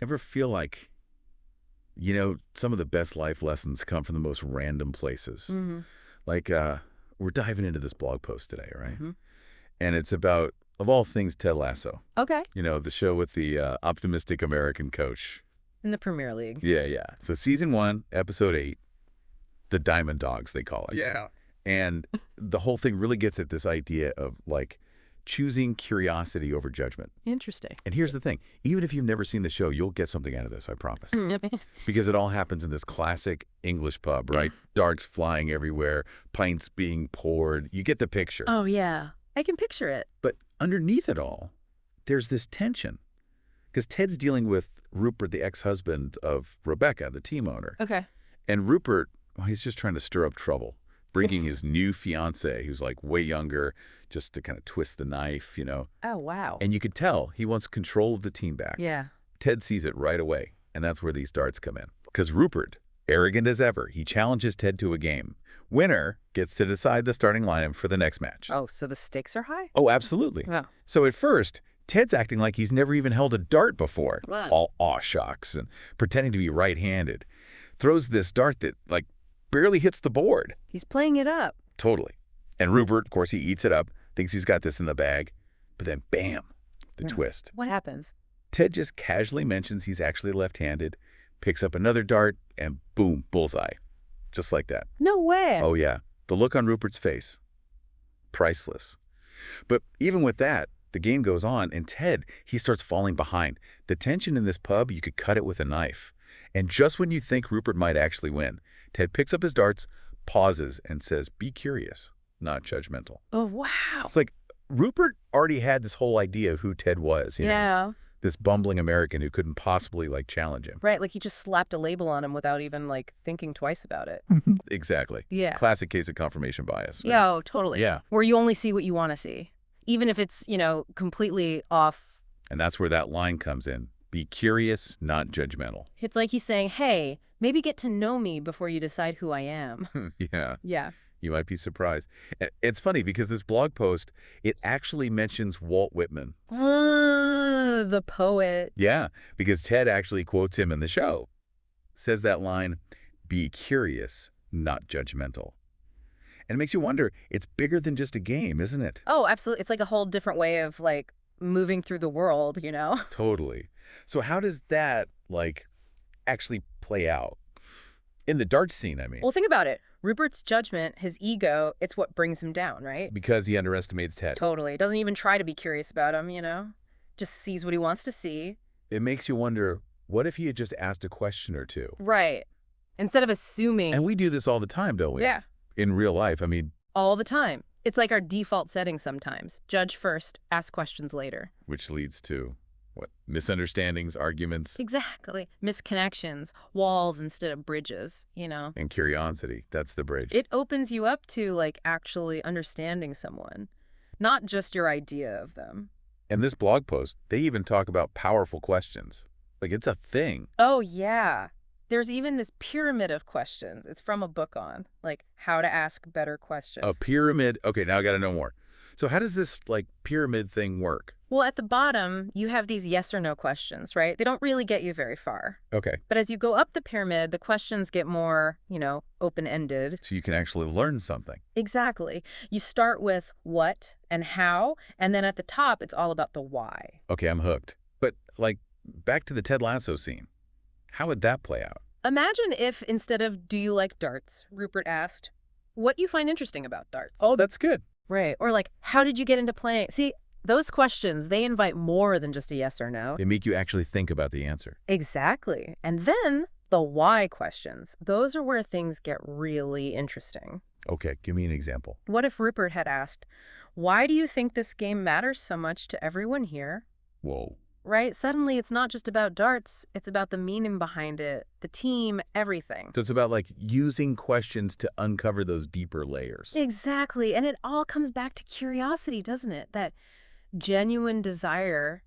Ever feel like, some of the best life lessons come from the most random places? Mm-hmm. Like, we're diving into this blog post today, right? Mm-hmm. And it's about, of all things, Ted Lasso. Okay. The show with the optimistic American coach. In the Premier League. Yeah, yeah. So season 1, episode 8, the Diamond Dogs, they call it. Yeah. And the whole thing really gets at this idea of, like, choosing curiosity over judgment. Interesting. And here's the thing. Even if you've never seen the show, you'll get something out of this, I promise. Because it all happens in this classic English pub, right? Darts flying everywhere, pints being poured. You get the picture. Oh, yeah. I can picture it. But underneath it all, there's this tension. Because Ted's dealing with Rupert, the ex-husband of Rebecca, the team owner. Okay. And Rupert, well, he's just trying to stir up trouble, bringing his new fiancée, who's like way younger, just to kind of twist the knife, Oh, wow. And you could tell he wants control of the team back. Yeah. Ted sees it right away, and that's where these darts come in. Because Rupert, arrogant as ever, he challenges Ted to a game. Winner gets to decide the starting lineup for the next match. Oh, so the stakes are high? Oh, absolutely. Yeah. So at first, Ted's acting like he's never even held a dart before. Wow. All aw shucks and pretending to be right-handed. Throws this dart that, like, barely hits the board. He's playing it up. Totally. And Rupert, of course, he eats it up, thinks he's got this in the bag. But then, bam, the twist. What happens? Ted just casually mentions he's actually left-handed, picks up another dart, and boom, bullseye. Just like that. No way. Oh, yeah. The look on Rupert's face. Priceless. But even with that, the game goes on, and Ted, he starts falling behind. The tension in this pub, you could cut it with a knife. And just when you think Rupert might actually win, Ted picks up his darts, pauses, and says, "Be curious, not judgmental." Oh, wow. It's like Rupert already had this whole idea of who Ted was, Yeah. this bumbling American who couldn't possibly, challenge him. Right, like he just slapped a label on him without even, thinking twice about it. Exactly. Yeah. Classic case of confirmation bias. Right? Yeah, oh, totally. Yeah. Where you only see what you want to see, even if it's, completely off. And that's where that line comes in. Be curious, not judgmental. It's like he's saying, hey, maybe get to know me before you decide who I am. Yeah. Yeah. You might be surprised. It's funny because this blog post, it actually mentions Walt Whitman. The poet. Yeah, because Ted actually quotes him in the show. Says that line, be curious, not judgmental. And it makes you wonder, it's bigger than just a game, isn't it? Oh, absolutely. It's like a whole different way of, moving through the world, Totally. So how does that, actually play out? In the darts scene, I mean. Well, think about it. Rupert's judgment, his ego, it's what brings him down, right? Because he underestimates Ted. Totally. Doesn't even try to be curious about him, Just sees what he wants to see. It makes you wonder, what if he had just asked a question or two? Right. Instead of assuming. And we do this all the time, don't we? Yeah. In real life, I mean. All the time. It's like our default setting sometimes. Judge first, ask questions later. Which leads to, what, misunderstandings, arguments? Exactly. Misconnections, walls instead of bridges, And curiosity, that's the bridge. It opens you up to, actually understanding someone, not just your idea of them. And this blog post, they even talk about powerful questions. It's a thing. Oh, yeah. There's even this pyramid of questions. It's from a book on, how to ask better questions. A pyramid. Okay, now I got to know more. So how does this, pyramid thing work? Well, at the bottom, you have these yes or no questions, right? They don't really get you very far. Okay. But as you go up the pyramid, the questions get more, open-ended. So you can actually learn something. Exactly. You start with what and how, and then at the top, it's all about the why. Okay, I'm hooked. But, back to the Ted Lasso scene. How would that play out? Imagine if instead of, do you like darts, Rupert asked, what do you find interesting about darts? Oh, that's good. Right. Or how did you get into playing? See, those questions, they invite more than just a yes or no. They make you actually think about the answer. Exactly. And then the why questions. Those are where things get really interesting. Okay, give me an example. What if Rupert had asked, why do you think this game matters so much to everyone here? Whoa. Right? Suddenly, it's not just about darts. It's about the meaning behind it, the team, everything. So it's about, using questions to uncover those deeper layers. Exactly. And it all comes back to curiosity, doesn't it? That genuine desire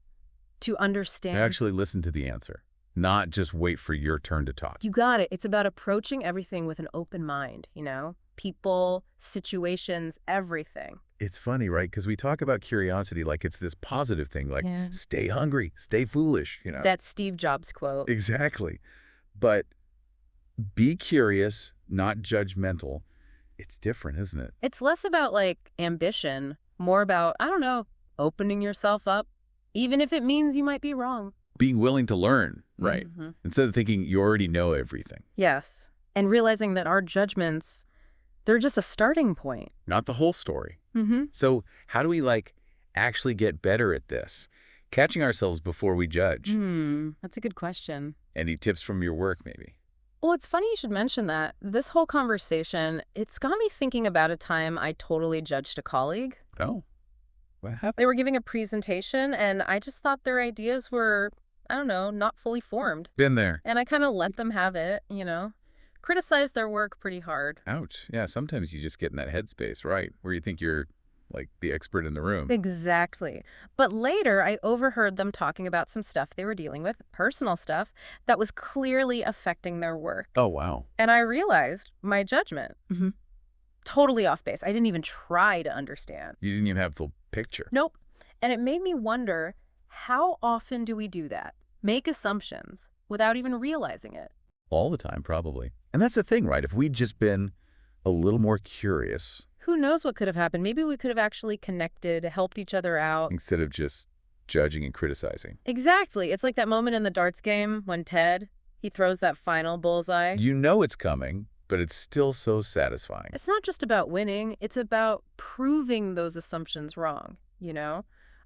to understand. Actually listen to the answer, not just wait for your turn to talk. You got it. It's about approaching everything with an open mind, people, situations, everything. It's funny, right? Because we talk about curiosity like it's this positive thing, like Yeah. stay hungry, stay foolish, you know. That Steve Jobs quote. Exactly. But be curious, not judgmental. It's different, isn't it? It's less about like ambition, more about, I don't know, opening yourself up, even if it means you might be wrong. Being willing to learn, right? Mm-hmm. Instead of thinking you already know everything. Yes. And realizing that our judgments, they're just a starting point. Not the whole story. Mm-hmm. So how do we, like, actually get better at this? Catching ourselves before we judge. That's a good question. Any tips from your work, maybe? Well, it's funny you should mention that. This whole conversation, it's got me thinking about a time I totally judged a colleague. Oh, what happened? They were giving a presentation, and I just thought their ideas were, I don't know, not fully formed. Been there. And I kind of let them have it, criticized their work pretty hard. Ouch. Yeah, sometimes you just get in that headspace, right, where you think you're, like, the expert in the room. Exactly. But later, I overheard them talking about some stuff they were dealing with, personal stuff, that was clearly affecting their work. Oh, wow. And I realized my judgment. Totally off base. I didn't even try to understand. You didn't even have the picture. Nope. And it made me wonder, how often do we do that? Make assumptions without even realizing it. All the time, probably. And that's the thing, right? If we'd just been a little more curious Who knows what could have happened? Maybe we could have actually connected, helped each other out. instead of just judging and criticizing. Exactly. It's like that moment in the darts game when Ted, he throws that final bullseye. You know it's coming, but it's still so satisfying. It's not just about winning. It's about proving those assumptions wrong,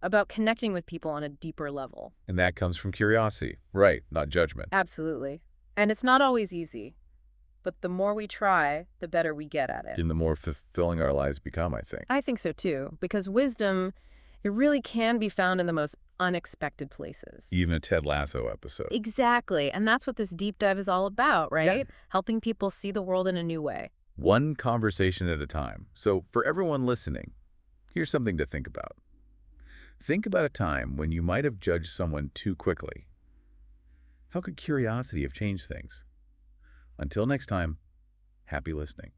about connecting with people on a deeper level. And that comes from curiosity, right, not judgment. Absolutely. And it's not always easy. But the more we try, the better we get at it. And the more fulfilling our lives become, I think. I think so too, because wisdom, it really can be found in the most unexpected places. Even a Ted Lasso episode. Exactly. And that's what this deep dive is all about, right? Yeah. Helping people see the world in a new way. One conversation at a time. So for everyone listening, here's something to think about. Think about a time when you might have judged someone too quickly. How could curiosity have changed things? Until next time, happy listening.